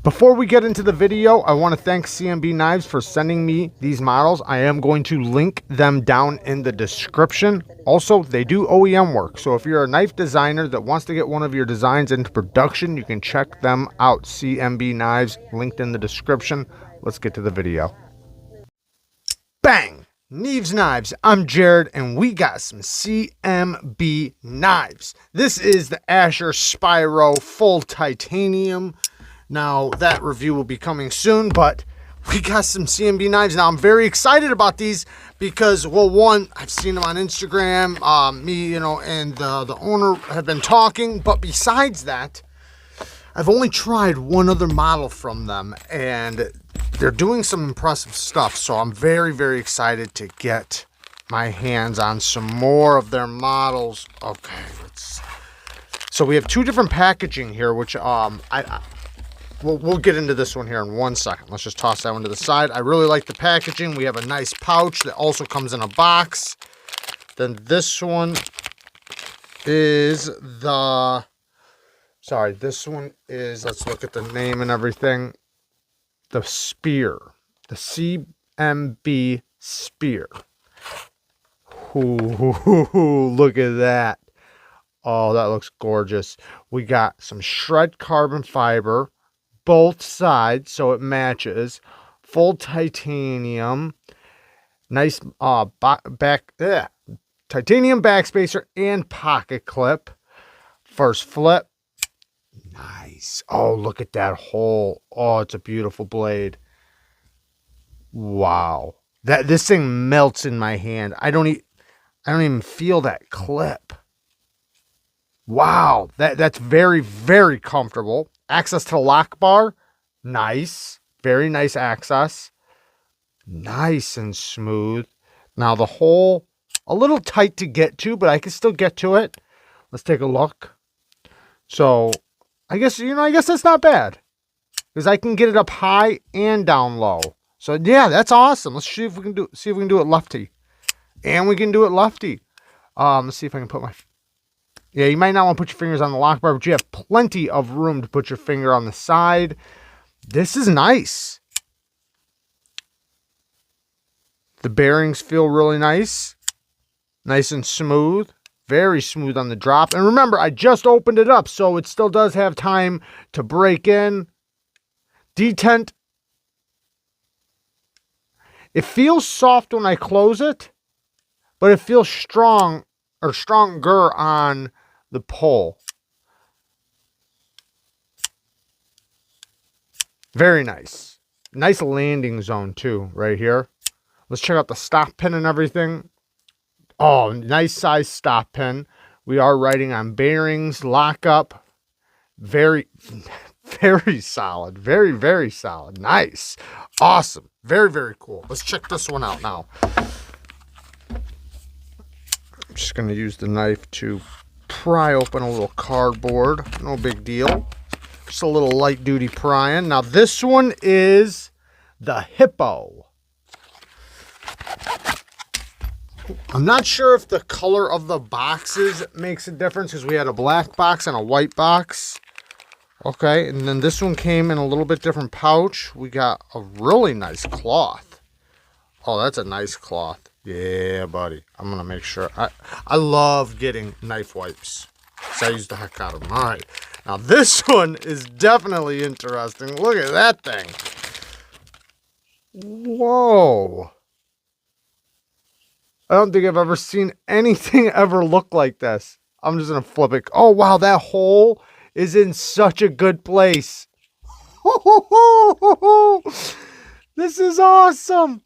Before we get into the video, I want to thank CMB Knives for sending me these models. I am going to link them down in the description. Also, they do OEM work, so if you're a knife designer that wants to get one of your designs into production, you can check them out. CMB Knives, linked in the description. Let's get to the video. Bang! Neeves Knives, I'm Jared, and we got some CMB Knives. This is the Asher Spyro Full Titanium. Now, that review will be coming soon, but we got some CMB knives. Now, I'm very excited about these because, well, one, I've seen them on Instagram. Me, and the owner have been talking. But besides that, I've only tried one other model from them, and they're doing some impressive stuff. So I'm very, very excited to get my hands on some more of their models. Okay, so we have two different packaging here, which We'll get into this one here in 1 second. Let's just toss that one to the side. I really like the packaging. We have a nice pouch that also comes in a box. Then this one is this one is, let's look at the name and everything. The Spear. The CMB Spear. Ooh, look at that. Oh, that looks gorgeous. We got some shred carbon fiber. Both sides, so it matches. Full titanium. Nice titanium backspacer and pocket clip. First flip. Nice. Oh, look at that hole. Oh, it's a beautiful blade. Wow. This thing melts in my hand. I don't even feel that clip. Wow. That's very, very comfortable. Access to the lock bar, nice, very nice access, nice and smooth. Now the hole, a little tight to get to, but I can still get to it. Let's take a look. So I guess that's not bad because I can get it up high and down low. So yeah, that's awesome. Let's see if we can do it lefty, and we can do it lefty. Let's see if I can put my. Yeah, you might not want to put your fingers on the lock bar, but you have plenty of room to put your finger on the side. This is nice. The bearings feel really nice. Nice and smooth. Very smooth on the drop. And remember, I just opened it up, so it still does have time to break in. Detent. It feels soft when I close it, but it feels strong or stronger on the pull. Very nice. Nice landing zone too, right here. Let's check out the stop pin and everything. Oh, nice size stop pin. We are writing on bearings, lockup. Very, very solid. Very, very solid. Nice. Awesome. Very, very cool. Let's check this one out now. I'm just going to use the knife to pry open a little cardboard. No big deal. Just a little light duty prying. Now this one is the Hippo. I'm not sure if the color of the boxes makes a difference because we had a black box and a white box. Okay, and then this one came in a little bit different pouch. We got a really nice cloth. Oh, that's a nice cloth. Yeah, buddy. I'm going to make sure. I love getting knife wipes. So I use the heck out of them. All right. Now, this one is definitely interesting. Look at that thing. Whoa. I don't think I've ever seen anything ever look like this. I'm just going to flip it. Oh, wow. That hole is in such a good place. This is awesome.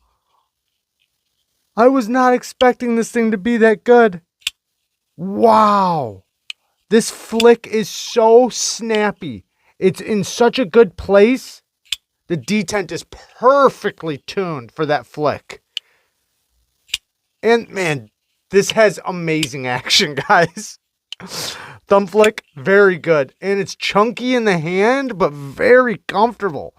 I was not expecting this thing to be that good. Wow. This flick is so snappy. It's in such a good place. The detent is perfectly tuned for that flick. And man, this has amazing action, guys. Thumb flick, very good. And it's chunky in the hand, but very comfortable.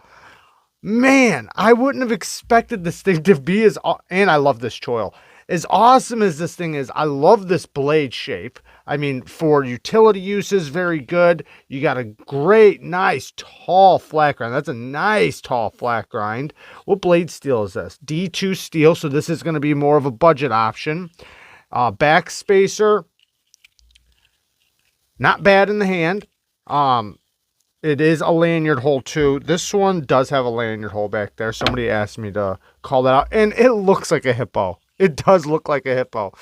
Man, I wouldn't have expected this thing to be as... And I love this choil. as awesome as this thing is, I love this blade shape. I mean, for utility uses, very good. You got a great, nice, tall flat grind. That's a nice, tall flat grind. What blade steel is this? D2 steel, so this is going to be more of a budget option. Back spacer, not bad in the hand. It is a lanyard hole too. This one does have a lanyard hole back there. Somebody asked me to call that out, and it looks like a Hippo. It does look like a Hippo.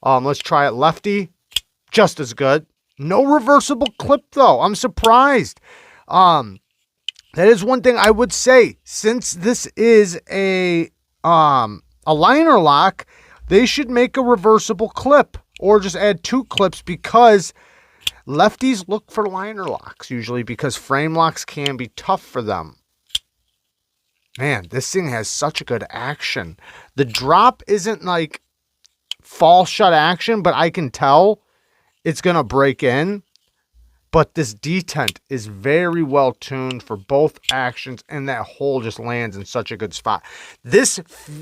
Let's try it lefty. Just as good. No reversible clip though. I'm surprised. That is one thing I would say. Since this is a liner lock, they should make a reversible clip or just add 2 clips, because lefties look for liner locks usually, because frame locks can be tough for them. Man, this thing has such a good action. The drop isn't like fall shut action, but I can tell it's going to break in. But this detent is very well tuned for both actions, and that hole just lands in such a good spot. This,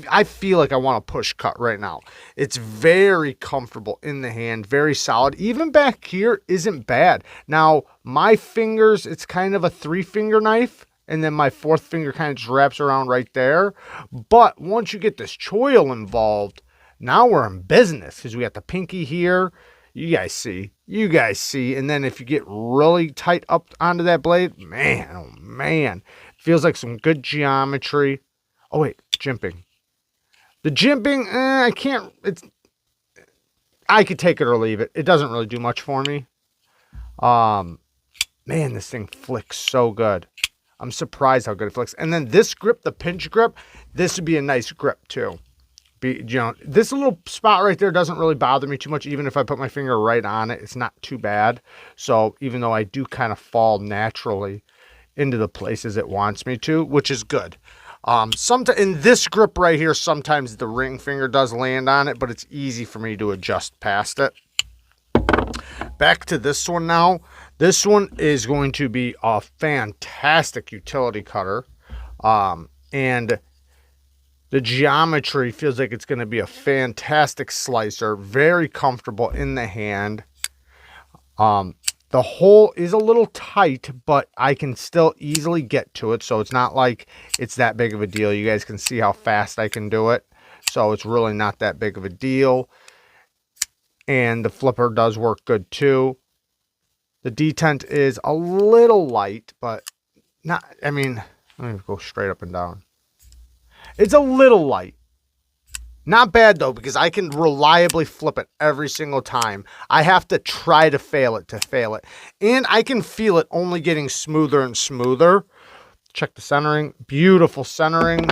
I feel like I want to push cut right now. It's very comfortable in the hand, very solid. Even back here isn't bad. Now, my fingers, it's kind of a 3-finger knife, and then my 4th finger kind of just wraps around right there. But once you get this choil involved, now we're in business, because we got the pinky here. You guys see, and then if you get really tight up onto that blade, man, oh man, feels like some good geometry. Oh wait, jimping. The jimping, I could take it or leave it. It doesn't really do much for me. Man, this thing flicks so good. I'm surprised how good it flicks. And then this grip, the pinch grip, this would be a nice grip too. This little spot right there doesn't really bother me too much. Even if I put my finger right on it, it's not too bad. So even though I do kind of fall naturally into the places it wants me to, which is good. Sometimes in this grip right here, sometimes the ring finger does land on it, but it's easy for me to adjust past it. Back to this one now. This one is going to be a fantastic utility cutter. And the geometry feels like it's going to be a fantastic slicer. Very comfortable in the hand. The hole is a little tight, but I can still easily get to it. So it's not like it's that big of a deal. You guys can see how fast I can do it. So it's really not that big of a deal. And the flipper does work good too. The detent is a little light, but not, I mean, let me go straight up and down. It's a little light. Not bad though, because I can reliably flip it every single time. I have to try to fail it. And I can feel it only getting smoother and smoother. Check the centering. Beautiful centering.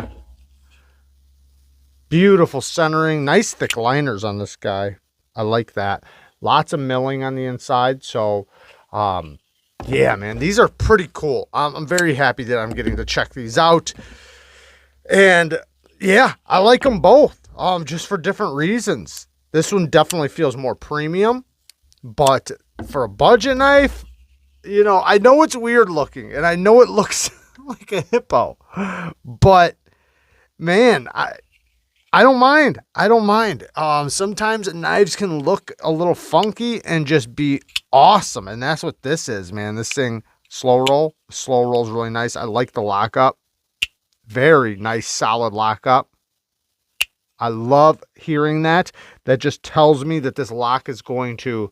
Beautiful centering. Nice thick liners on this guy. I like that. Lots of milling on the inside. So, yeah, man, these are pretty cool. I'm very happy that I'm getting to check these out. And yeah, I like them both, just for different reasons. This one definitely feels more premium, but for a budget knife, you know, I know it's weird looking and I know it looks like a Hippo, but man, I don't mind. I don't mind. Sometimes knives can look a little funky and just be awesome. And that's what this is, man. This thing, slow roll is really nice. I like the lockup. Very nice, solid lockup. I love hearing that. That just tells me that this lock is going to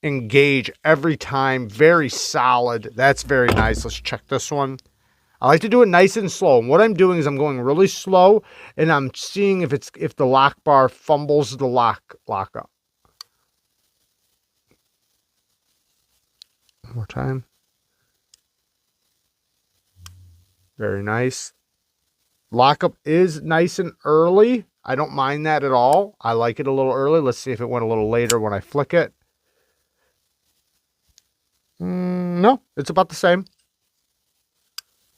engage every time. Very solid. That's very nice. Let's check this one. I like to do it nice and slow. And what I'm doing is I'm going really slow, and I'm seeing if the lock bar fumbles the lockup. One more time. Very nice. Lockup is nice and early. I don't mind that at all. I like it a little early. Let's see if it went a little later when I flick it. No, it's about the same.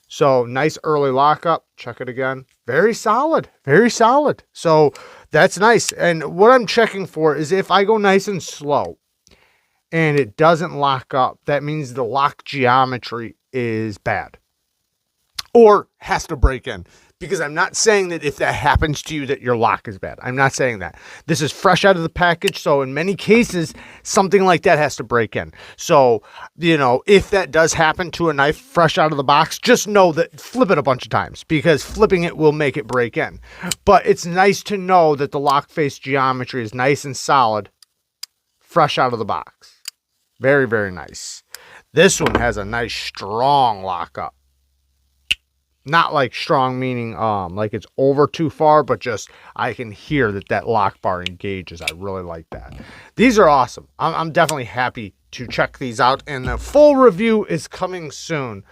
So nice early lockup. Check it again. Very solid. Very solid. So that's nice. And what I'm checking for is if I go nice and slow and it doesn't lock up, that means the lock geometry is bad or has to break in. Because I'm not saying that if that happens to you that your lock is bad. I'm not saying that. This is fresh out of the package, so in many cases, something like that has to break in. So, you know, if that does happen to a knife fresh out of the box, just know that flip it a bunch of times, because flipping it will make it break in. But it's nice to know that the lock face geometry is nice and solid, fresh out of the box. Very, very nice. This one has a nice strong lockup. Not like strong meaning like it's over too far, but just I can hear that lock bar engages. I really like that. These are awesome. I'm definitely happy to check these out, and the full review is coming soon.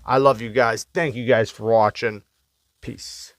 I love you guys. Thank you guys for watching. Peace.